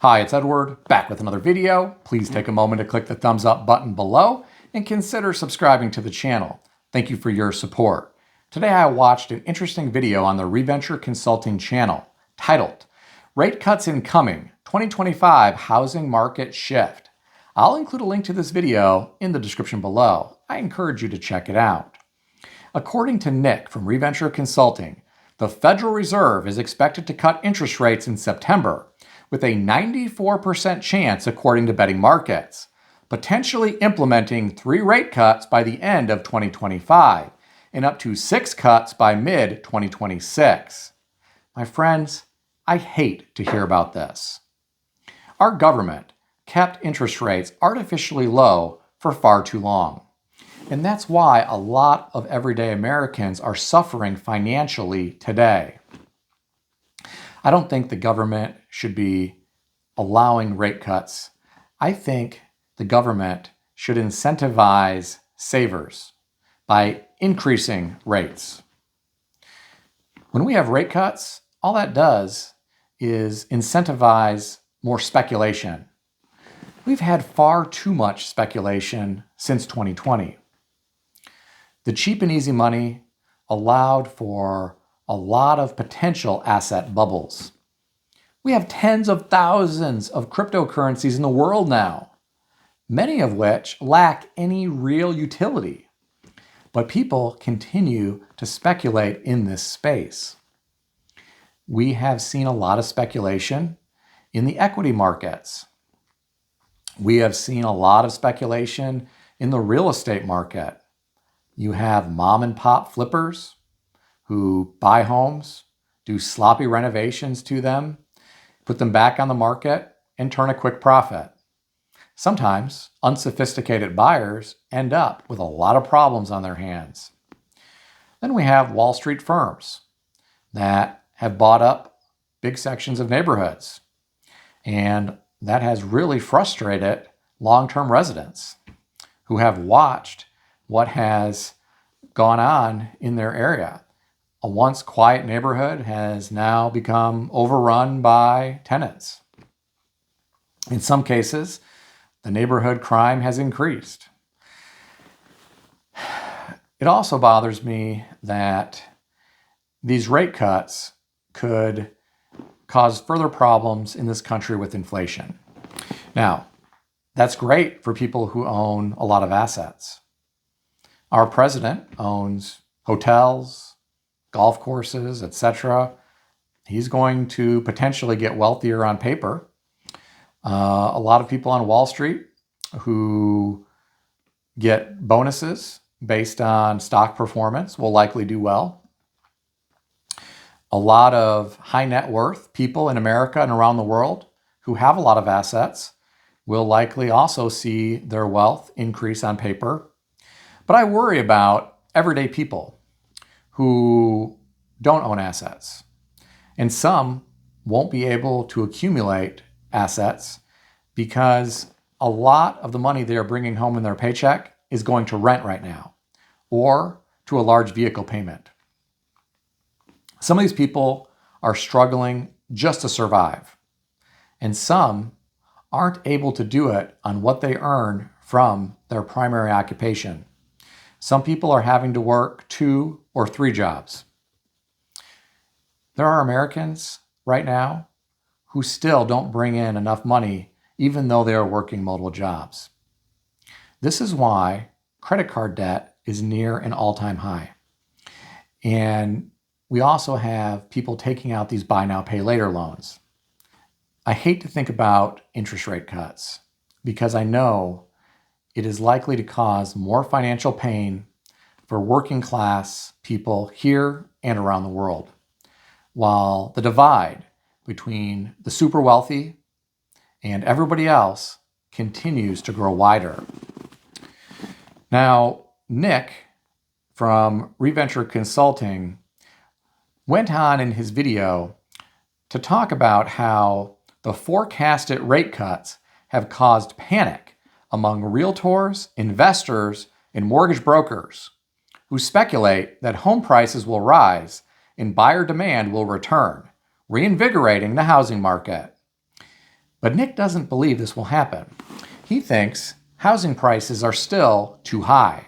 Hi, it's Edward, back with another video. Please take a moment to click the thumbs up button below and consider subscribing to the channel. Thank you for your support. Today I watched an interesting video on the Reventure Consulting channel titled, Rate Cuts Incoming, 2025 Housing Market Shift. I'll include a link to this video in the description below. I encourage you to check it out. According to Nick from Reventure Consulting, the Federal Reserve is expected to cut interest rates in September, with a 94% chance according to betting markets, potentially implementing 3 rate cuts by the end of 2025 and up to 6 cuts by mid-2026. My friends, I hate to hear about this. Our government kept interest rates artificially low for far too long. And that's why a lot of everyday Americans are suffering financially today. I don't think the government should be allowing rate cuts. I think the government should incentivize savers by increasing rates. When we have rate cuts, all that does is incentivize more speculation. We've had far too much speculation since 2020. The cheap and easy money allowed for a lot of potential asset bubbles. We have tens of thousands of cryptocurrencies in the world now, many of which lack any real utility. But people continue to speculate in this space. We have seen a lot of speculation in the equity markets. We have seen a lot of speculation in the real estate market. You have mom and pop flippers who buy homes, do sloppy renovations to them, put them back on the market, and turn a quick profit. Sometimes unsophisticated buyers end up with a lot of problems on their hands. Then we have Wall Street firms that have bought up big sections of neighborhoods, and that has really frustrated long-term residents who have watched what has gone on in their area. A once quiet neighborhood has now become overrun by tenants. In some cases, the neighborhood crime has increased. It also bothers me that these rate cuts could cause further problems in this country with inflation. Now, that's great for people who own a lot of assets. Our president owns hotels, golf courses, etc. He's going to potentially get wealthier on paper. A lot of people on Wall Street who get bonuses based on stock performance will likely do well. A lot of high net worth people in America and around the world who have a lot of assets will likely also see their wealth increase on paper. But I worry about everyday people who don't own assets. And some won't be able to accumulate assets because a lot of the money they are bringing home in their paycheck is going to rent right now or to a large vehicle payment. Some of these people are struggling just to survive, and some aren't able to do it on what they earn from their primary occupation. Some people are having to work 2 or 3 jobs. There are Americans right now who still don't bring in enough money even though they are working multiple jobs. This is why credit card debt is near an all-time high. And we also have people taking out these buy now, pay later loans. I hate to think about interest rate cuts because I know it is likely to cause more financial pain for working class people here and around the world, while the divide between the super wealthy and everybody else continues to grow wider. Now, Nick from Reventure Consulting went on in his video to talk about how the forecasted rate cuts have caused panic among realtors, investors, and mortgage brokers who speculate that home prices will rise and buyer demand will return, reinvigorating the housing market. But Nick doesn't believe this will happen. He thinks housing prices are still too high.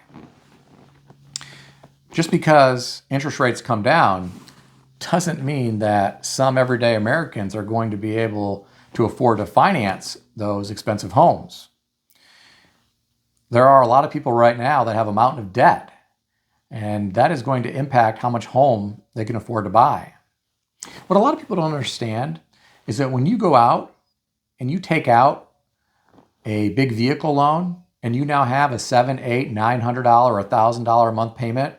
Just because interest rates come down doesn't mean that some everyday Americans are going to be able to afford to finance those expensive homes. There are a lot of people right now that have a mountain of debt, and that is going to impact how much home they can afford to buy. What a lot of people don't understand is that when you go out and you take out a big vehicle loan and you now have a $700, $800, $900 or $1,000 a month payment,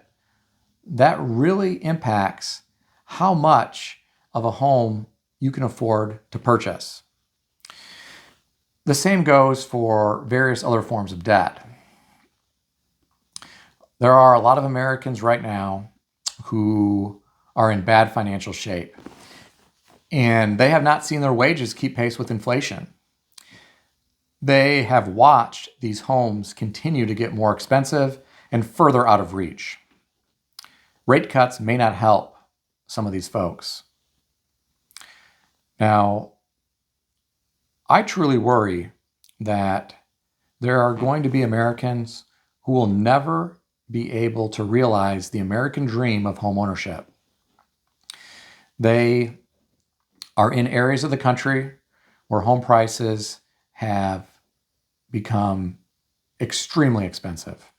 that really impacts how much of a home you can afford to purchase. The same goes for various other forms of debt. There are a lot of Americans right now who are in bad financial shape, and they have not seen their wages keep pace with inflation. They have watched these homes continue to get more expensive and further out of reach. Rate cuts may not help some of these folks. Now, I truly worry that there are going to be Americans who will never be able to realize the American dream of homeownership. They are in areas of the country where home prices have become extremely expensive.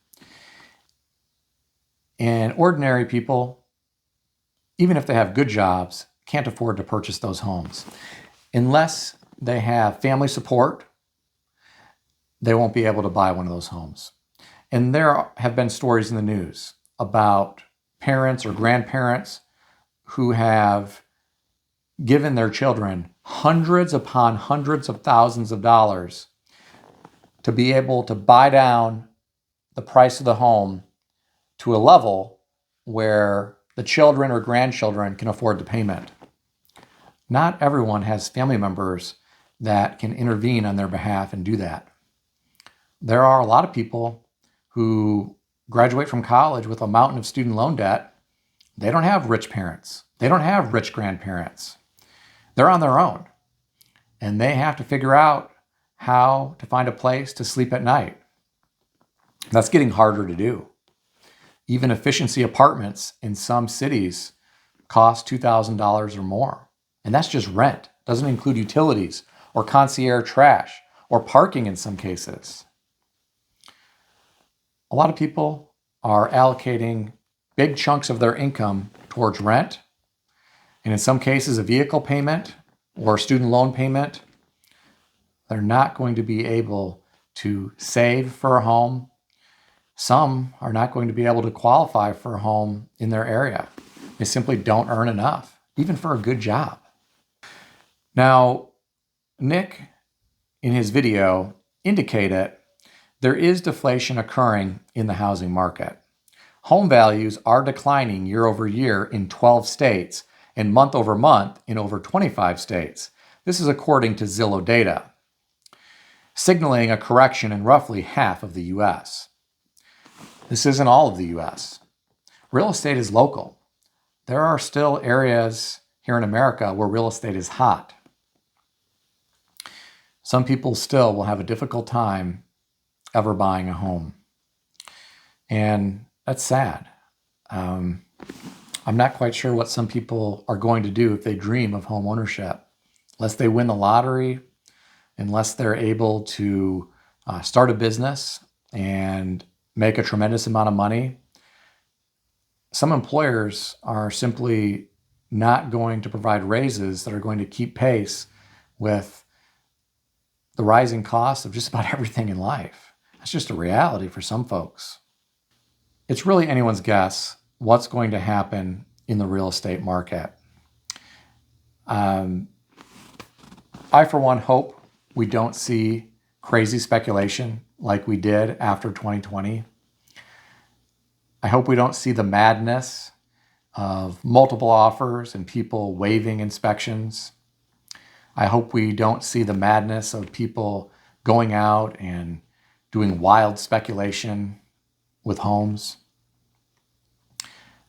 And ordinary people, even if they have good jobs, can't afford to purchase those homes. Unless they have family support, they won't be able to buy one of those homes. And there have been stories in the news about parents or grandparents who have given their children hundreds upon hundreds of thousands of dollars to be able to buy down the price of the home to a level where the children or grandchildren can afford the payment. Not everyone has family members that can intervene on their behalf and do that. There are a lot of people who graduate from college with a mountain of student loan debt. They don't have rich parents. They don't have rich grandparents. They're on their own, and they have to figure out how to find a place to sleep at night. That's getting harder to do. Even efficiency apartments in some cities cost $2,000 or more. And that's just rent. Doesn't include utilities or concierge trash or parking in some cases. A lot of people are allocating big chunks of their income towards rent, and in some cases a vehicle payment or a student loan payment. They're not going to be able to save for a home. Some are not going to be able to qualify for a home in their area. They simply don't earn enough, even for a good job. Now, Nick, in his video, indicated there is deflation occurring in the housing market. Home values are declining year over year in 12 states and month over month in over 25 states. This is according to Zillow data, signaling a correction in roughly half of the U.S. This isn't all of the U.S. Real estate is local. There are still areas here in America where real estate is hot. Some people still will have a difficult time ever buying a home. And that's sad. I'm not quite sure what some people are going to do if they dream of home ownership. Unless they win the lottery, unless they're able to start a business and make a tremendous amount of money, some employers are simply not going to provide raises that are going to keep pace with the rising costs of just about everything in life. That's just a reality for some folks. It's really anyone's guess what's going to happen in the real estate market. I, for one, hope we don't see crazy speculation like we did after 2020. I hope we don't see the madness of multiple offers and people waiving inspections. I hope we don't see the madness of people going out and doing wild speculation with homes.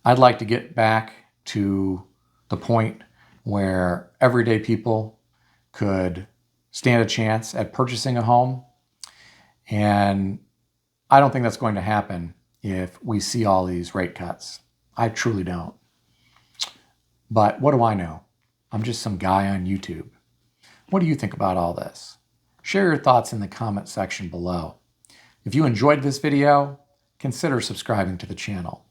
I'd like to get back to the point where everyday people could stand a chance at purchasing a home. And I don't think that's going to happen if we see all these rate cuts. I truly don't. But what do I know? I'm just some guy on YouTube. What do you think about all this? Share your thoughts in the comment section below. If you enjoyed this video, consider subscribing to the channel.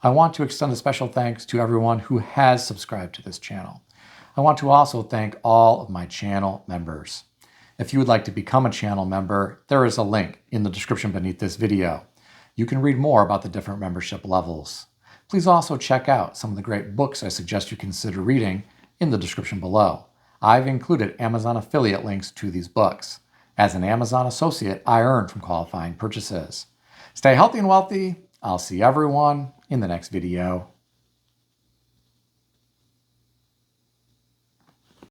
I want to extend a special thanks to everyone who has subscribed to this channel. I want to also thank all of my channel members. If you would like to become a channel member, there is a link in the description beneath this video. You can read more about the different membership levels. Please also check out some of the great books I suggest you consider reading in the description below. I've included Amazon affiliate links to these books. As an Amazon associate, I earn from qualifying purchases. Stay healthy and wealthy. I'll see everyone in the next video.